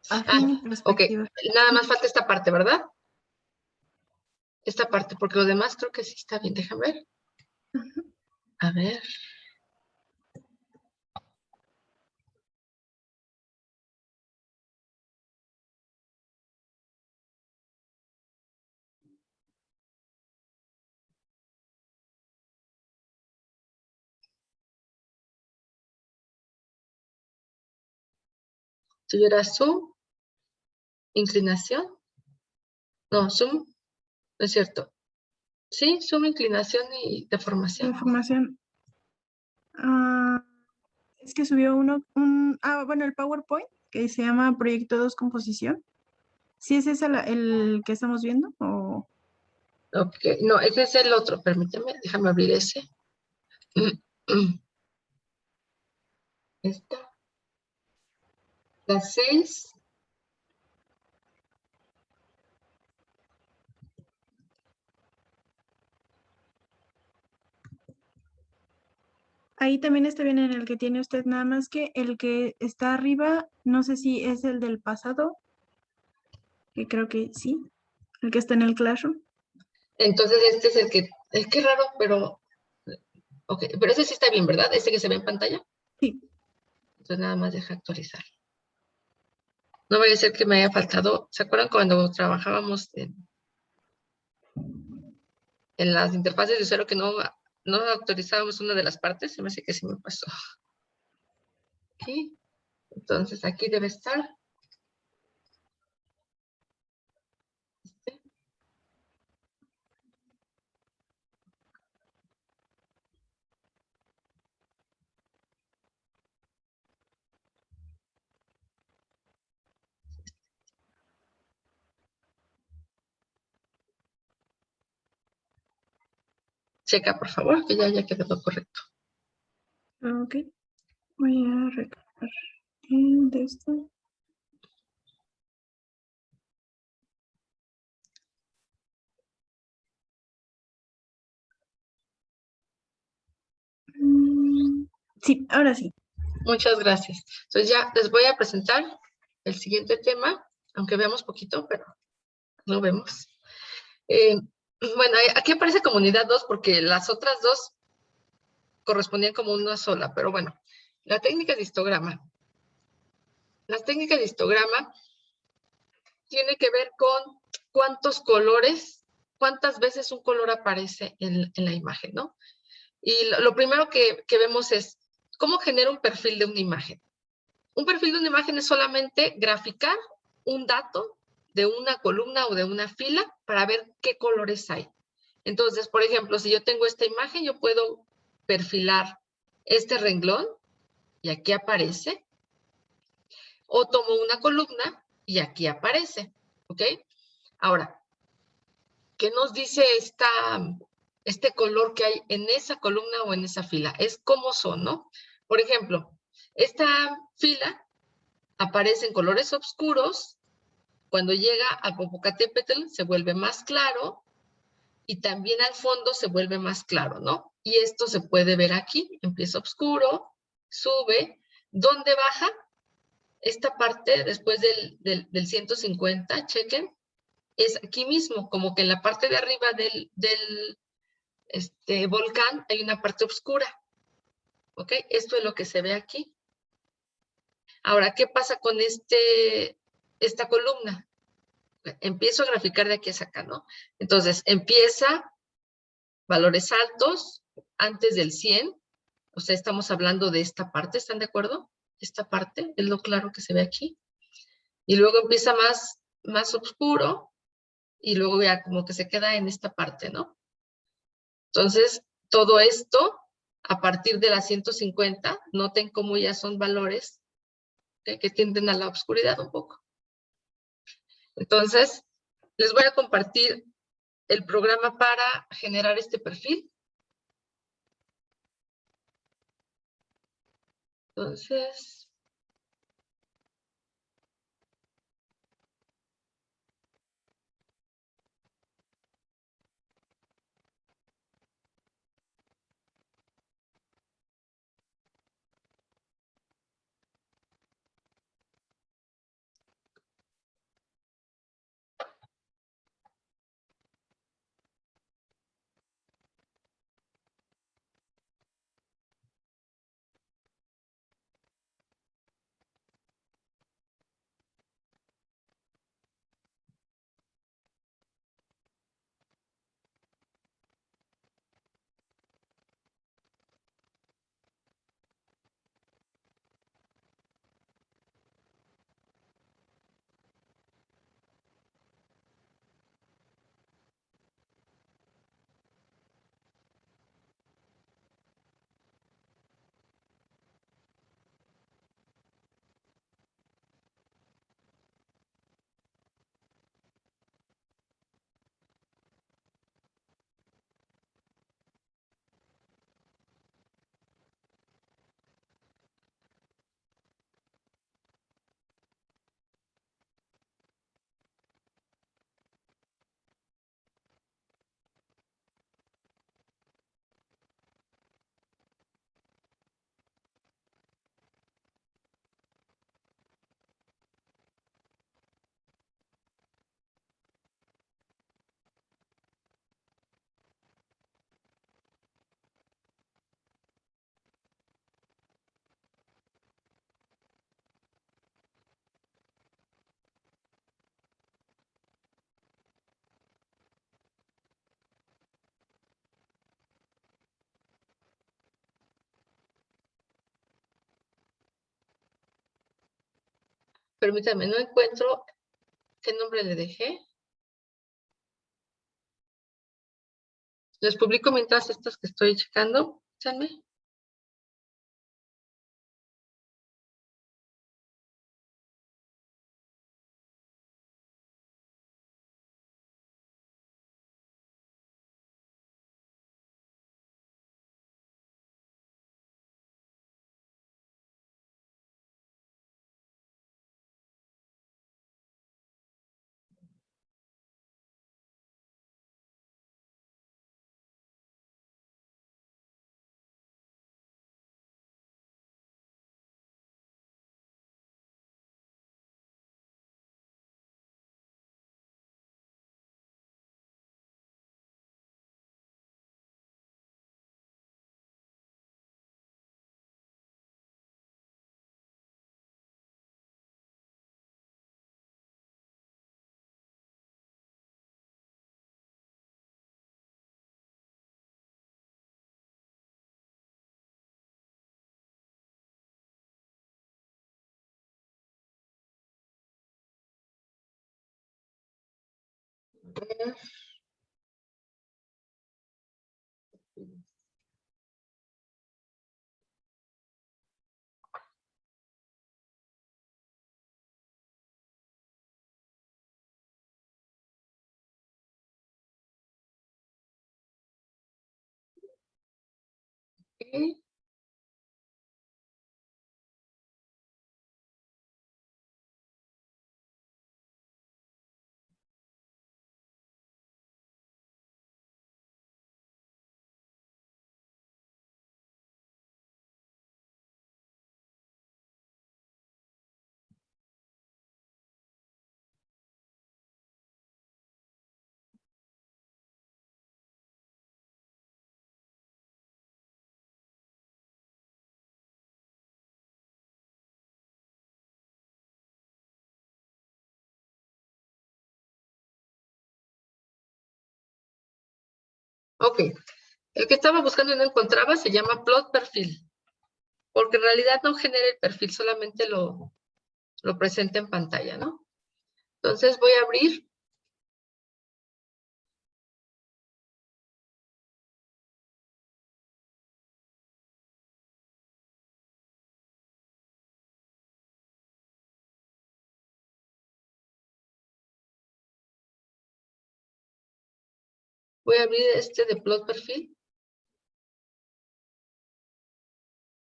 afín y Ok, perspectiva. nada más falta esta parte, ¿verdad? Esta parte, porque lo demás creo que sí está bien. Déjame ver. A ver. ¿Tuviera zoom? ¿Inclinación? No, zoom, no es cierto. Sí, zoom, inclinación y deformación. Deformación. Es que subió bueno, el PowerPoint, que se llama Proyecto 2 Composición. ¿Sí es ese el que estamos viendo? ¿O? Ok, no, ese es el otro. Permíteme, déjame abrir ese. Esta. La 6. Ahí también está bien en el que tiene usted, nada más que el que está arriba, no sé si es el del pasado, que creo que sí, el que está en el Classroom. Entonces este es el que, es que raro, pero, ok, pero ese sí está bien, ¿verdad? Este que se ve en pantalla. Sí. Entonces nada más deja actualizar. No vaya a ser que me haya faltado, ¿se acuerdan cuando trabajábamos en las interfaces de usuario que no actualizábamos una de las partes? Se me hace que sí me pasó. Aquí, entonces aquí debe estar. Checa, por favor, que ya haya quedado correcto. Ok. Voy a recargar el de esto. Sí, ahora sí. Muchas gracias. Entonces ya les voy a presentar el siguiente tema, aunque veamos poquito, pero lo vemos. Bueno, aquí aparece comunidad 2 porque las otras dos correspondían como una sola, pero bueno, la técnica de histograma. Las técnicas de histograma tiene que ver con cuántos colores, cuántas veces un color aparece en la imagen, ¿no? Y lo primero que vemos es cómo genera un perfil de una imagen. Un perfil de una imagen es solamente graficar un dato de una columna o de una fila para ver qué colores hay. Entonces, por ejemplo, si yo tengo esta imagen, yo puedo perfilar este renglón y aquí aparece, o tomo una columna y aquí aparece, ¿ok? Ahora, ¿qué nos dice este color que hay en esa columna o en esa fila? Es cómo son, ¿no? Por ejemplo, esta fila aparece en colores oscuros. Cuando llega a Popocatépetl se vuelve más claro y también al fondo se vuelve más claro, ¿no? Y esto se puede ver aquí, empieza oscuro, sube. ¿Dónde baja? Esta parte después del 150, chequen, es aquí mismo, como que en la parte de arriba del volcán hay una parte oscura. ¿Ok? Esto es lo que se ve aquí. Ahora, ¿qué pasa con esta columna? Empiezo a graficar de aquí hacia acá, ¿no? Entonces, empieza valores altos antes del 100. O sea, estamos hablando de esta parte, ¿están de acuerdo? Esta parte es lo claro que se ve aquí. Y luego empieza más oscuro y luego ya como que se queda en esta parte, ¿no? Entonces, todo esto, a partir de las 150, noten cómo ya son valores que tienden a la oscuridad un poco. Entonces, les voy a compartir el programa para generar este perfil. Entonces, permítanme, no encuentro qué nombre le dejé. Les publico mientras estas que estoy checando. Échenme. Ok. Ok. El que estaba buscando y no encontraba se llama plot perfil. Porque en realidad no genera el perfil, solamente lo presenta en pantalla, ¿no? Entonces voy a abrir. Voy a abrir este de plot perfil.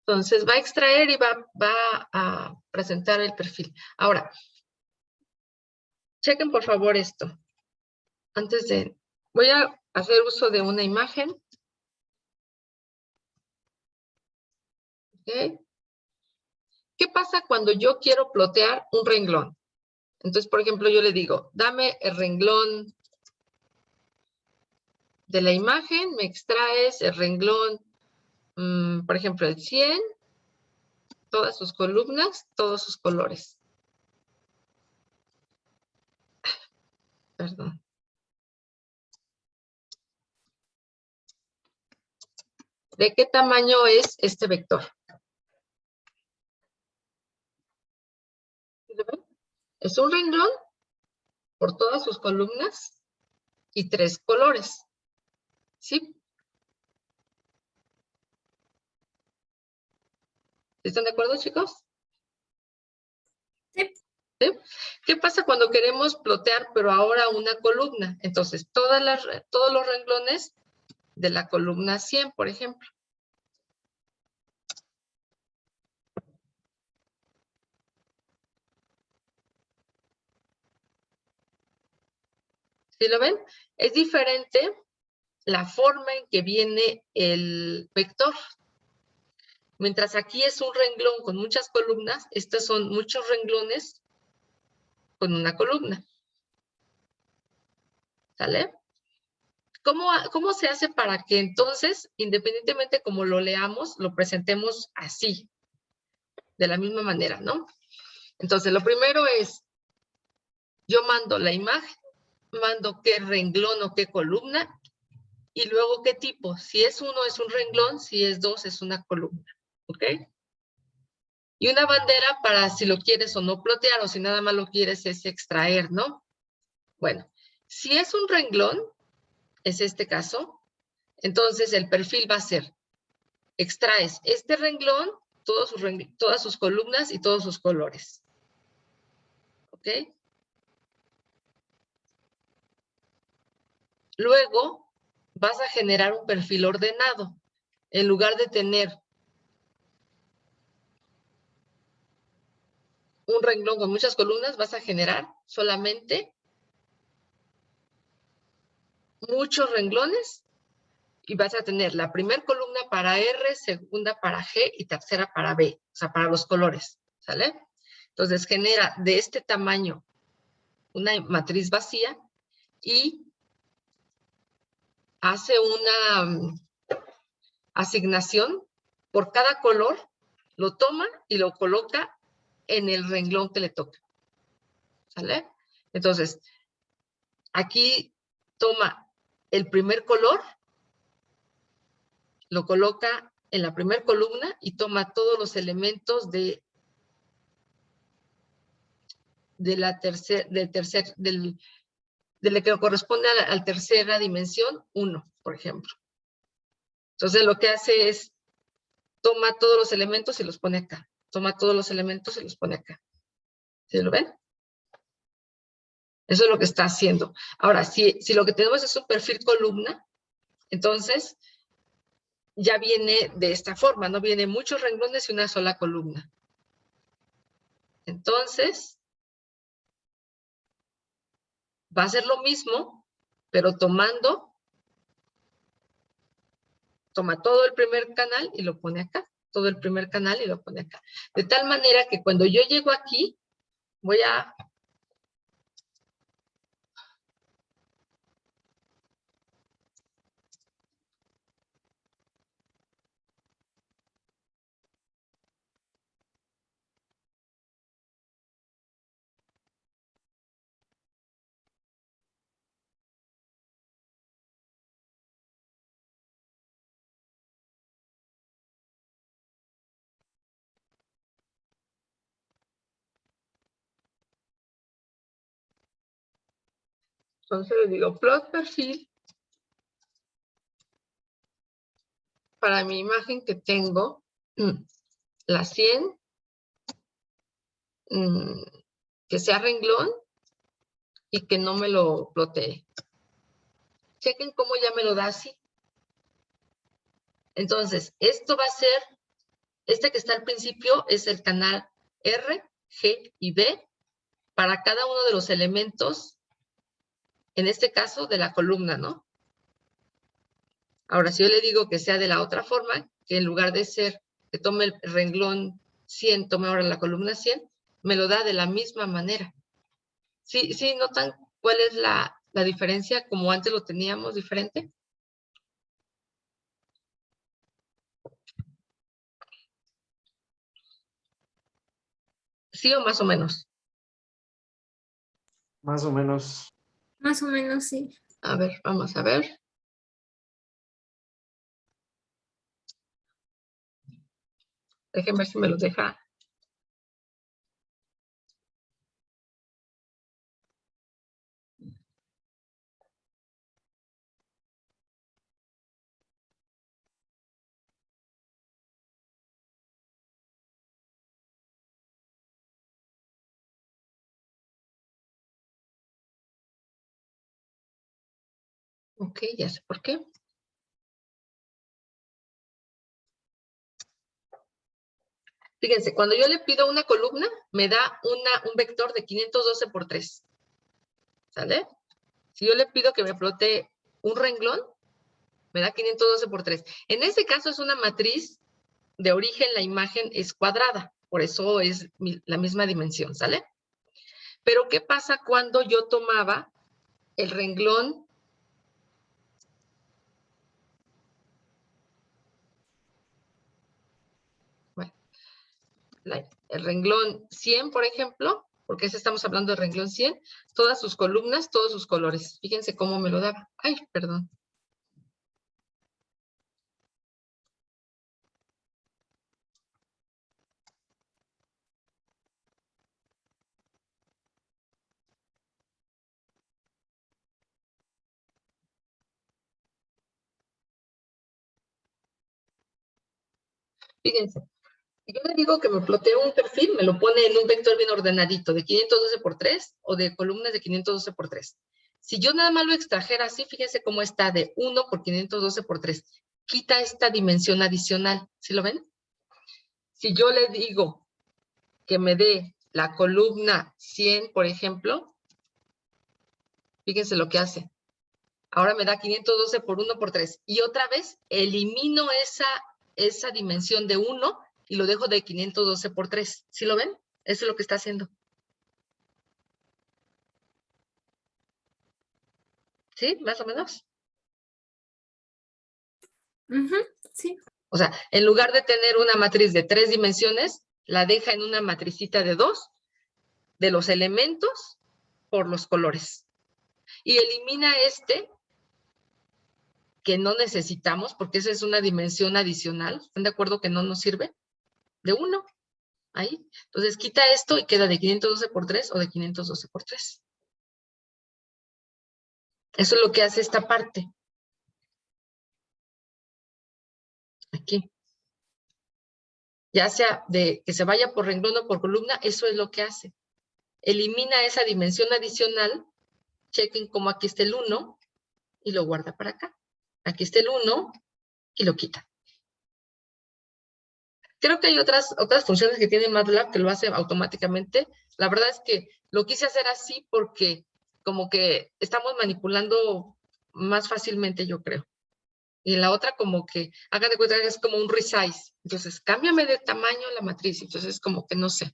Entonces va a extraer y va a presentar el perfil. Ahora, chequen por favor esto. Antes de... Voy a hacer uso de una imagen. ¿Ok? ¿Qué pasa cuando yo quiero plotear un renglón? Entonces, por ejemplo, yo le digo, dame el renglón de la imagen, me extraes el renglón, por ejemplo, el 100, todas sus columnas, todos sus colores. Perdón. ¿De qué tamaño es este vector? ¿Sí lo ven? Es un renglón por todas sus columnas y 3 colores. ¿Sí? ¿Están de acuerdo, chicos? Sí. ¿Sí? ¿Qué pasa cuando queremos plotear, pero ahora una columna? Entonces, todos los renglones de la columna 100, por ejemplo. ¿Sí lo ven? Es diferente la forma en que viene el vector. Mientras aquí es un renglón con muchas columnas, estos son muchos renglones con una columna. ¿Sale? ¿Cómo se hace para que entonces, independientemente como lo leamos, lo presentemos así, de la misma manera, ¿no? Entonces, lo primero es, yo mando la imagen, mando qué renglón o qué columna, y luego qué tipo. Si es 1 es un renglón, si es 2 es una columna, ¿ok? Y una bandera para si lo quieres o no plotear, o si nada más lo quieres es extraer, ¿no? Bueno, si es un renglón, es este caso, entonces el perfil va a ser, extraes este renglón, todas sus columnas y todos sus colores. ¿Ok? Luego vas a generar un perfil ordenado. En lugar de tener un renglón con muchas columnas, vas a generar solamente muchos renglones y vas a tener la primera columna para R, segunda para G y tercera para B, o sea, para los colores, ¿sale? Entonces genera de este tamaño una matriz vacía y hace una asignación por cada color, lo toma y lo coloca en el renglón que le toca, ¿sale? Entonces, aquí toma el primer color, lo coloca en la primera columna y toma todos los elementos de la que corresponde a la tercera dimensión, 1, por ejemplo. Entonces lo que hace es, toma todos los elementos y los pone acá. Toma todos los elementos y los pone acá. ¿Sí lo ven? Eso es lo que está haciendo. Ahora, si lo que tenemos es un perfil columna, entonces ya viene de esta forma, ¿no? Viene muchos renglones y una sola columna. Entonces, va a ser lo mismo, pero toma todo el primer canal y lo pone acá. Todo el primer canal y lo pone acá. De tal manera que cuando yo llego aquí, voy a Entonces le digo plot perfil para mi imagen que tengo, la 100, que sea renglón y que no me lo plotee. Chequen cómo ya me lo da así. Entonces, esto va a ser, este que está al principio es el canal R, G y B para cada uno de los elementos, en este caso de la columna, ¿no? Ahora, si yo le digo que sea de la otra forma, que en lugar de ser que tome el renglón 100, tome ahora la columna 100, me lo da de la misma manera. ¿Sí, sí notan cuál es la diferencia como antes lo teníamos diferente? ¿Sí o más o menos? Más o menos. Más o menos, sí. A ver, vamos a ver. Déjenme ver si me lo deja. Ok, ya sé por qué. Fíjense, cuando yo le pido una columna, me da un vector de 512 por 3. ¿Sale? Si yo le pido que me plotee un renglón, me da 512 por 3. En este caso es una matriz de origen, la imagen es cuadrada, por eso es la misma dimensión, ¿sale? Pero ¿qué pasa cuando yo tomaba el renglón? Bueno, el renglón 100, por ejemplo, porque estamos hablando del renglón 100, todas sus columnas, todos sus colores. Fíjense cómo me lo daba. Ay, perdón. Fíjense, yo le digo que me plotee un perfil, me lo pone en un vector bien ordenadito, de 512 por 3 o de columnas de 512 por 3. Si yo nada más lo extrajera así, fíjense cómo está de 1 por 512 por 3. Quita esta dimensión adicional, ¿sí lo ven? Si yo le digo que me dé la columna 100, por ejemplo, fíjense lo que hace. Ahora me da 512 por 1 por 3. Y otra vez elimino esa dimensión de 1 y lo dejo de 512 por 3. ¿Sí lo ven? Eso es lo que está haciendo. ¿Sí? Más o menos. Sí. O sea, en lugar de tener una matriz de 3 dimensiones, la deja en una matricita de 2 de los elementos por los colores. Y elimina este que no necesitamos porque esa es una dimensión adicional. ¿Están de acuerdo que no nos sirve? De 1. Ahí. Entonces quita esto y queda de 512 por 3 o de 512 por 3. Eso es lo que hace esta parte. Aquí. Ya sea de que se vaya por renglón o por columna, eso es lo que hace. Elimina esa dimensión adicional. Chequen cómo aquí está el 1 y lo guarda para acá. Aquí está el 1 y lo quita. Creo que hay otras funciones que tiene MATLAB que lo hace automáticamente. La verdad es que lo quise hacer así porque como que estamos manipulando más fácilmente, yo creo. Y en la otra como que, hagan de cuenta que es como un resize. Entonces, cámbiame de tamaño la matriz. Entonces, como que no sé.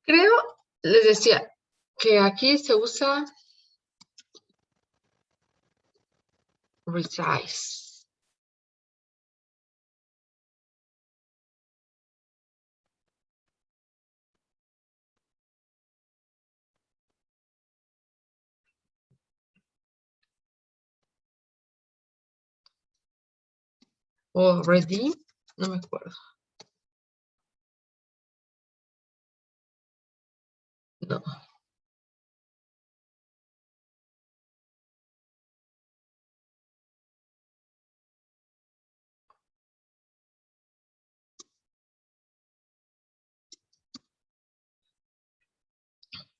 Creo, les decía, que aquí se usa resize. O ready, no me acuerdo. No.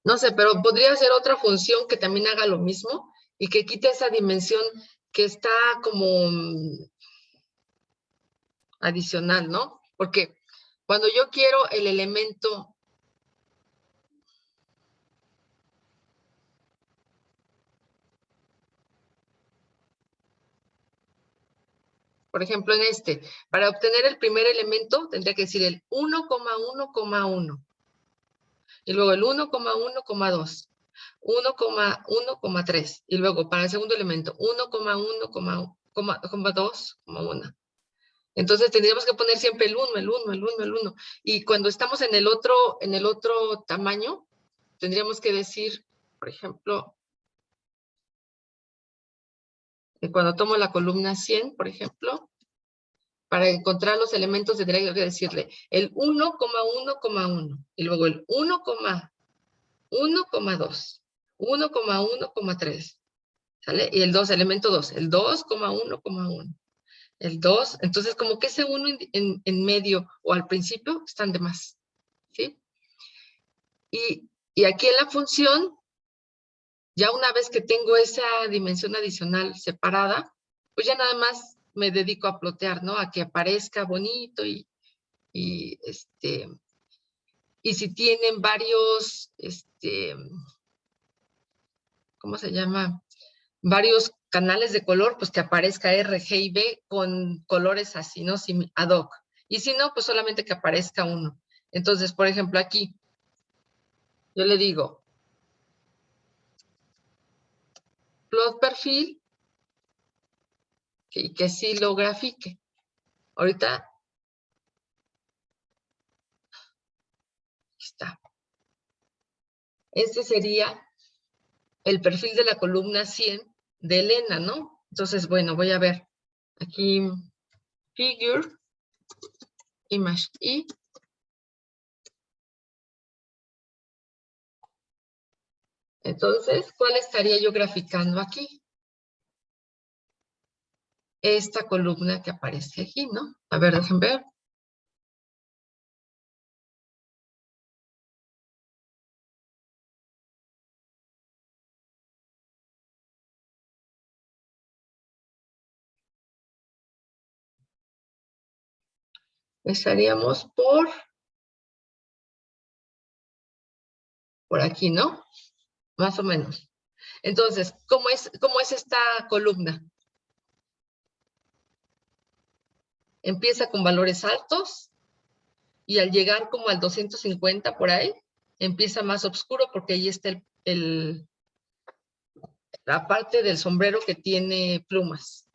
No sé, pero podría ser otra función que también haga lo mismo y que quite esa dimensión que está como adicional, ¿no? Porque cuando yo quiero el elemento, por ejemplo, en este, para obtener el primer elemento tendría que decir el 1,1,1 y luego el 1,1,2, 1,1,3 y luego para el segundo elemento 1,1,2,1. Entonces tendríamos que poner siempre el 1, el 1, el 1, el 1. Y cuando estamos en el otro tamaño, tendríamos que decir, por ejemplo, que cuando tomo la columna 100, por ejemplo, para encontrar los elementos tendría que decirle el 1,1,1 y luego el 1,1,2, 1,1,3, ¿sale? Y el 2, elemento 2, el 2,1,1. El 2, entonces como que ese 1 en medio o al principio están de más, ¿sí? Y aquí en la función, ya una vez que tengo esa dimensión adicional separada, pues ya nada más me dedico a plotear, ¿no? A que aparezca bonito y si tienen varios, ¿cómo se llama? Varios canales de color, pues que aparezca R, G y B con colores así, ¿no? Ad hoc. Y si no, pues solamente que aparezca uno. Entonces, por ejemplo, aquí, yo le digo, plot perfil, y que sí lo grafique. Ahorita, aquí está. Este sería el perfil de la columna 100 de Elena, ¿no? Entonces, bueno, voy a ver. Aquí, figure, image, y entonces, ¿cuál estaría yo graficando aquí? Esta columna que aparece aquí, ¿no? A ver, déjenme ver. Estaríamos por aquí, ¿no? Más o menos. Entonces, ¿cómo es esta columna? Empieza con valores altos y al llegar como al 250 por ahí, empieza más oscuro porque ahí está la parte del sombrero que tiene plumas.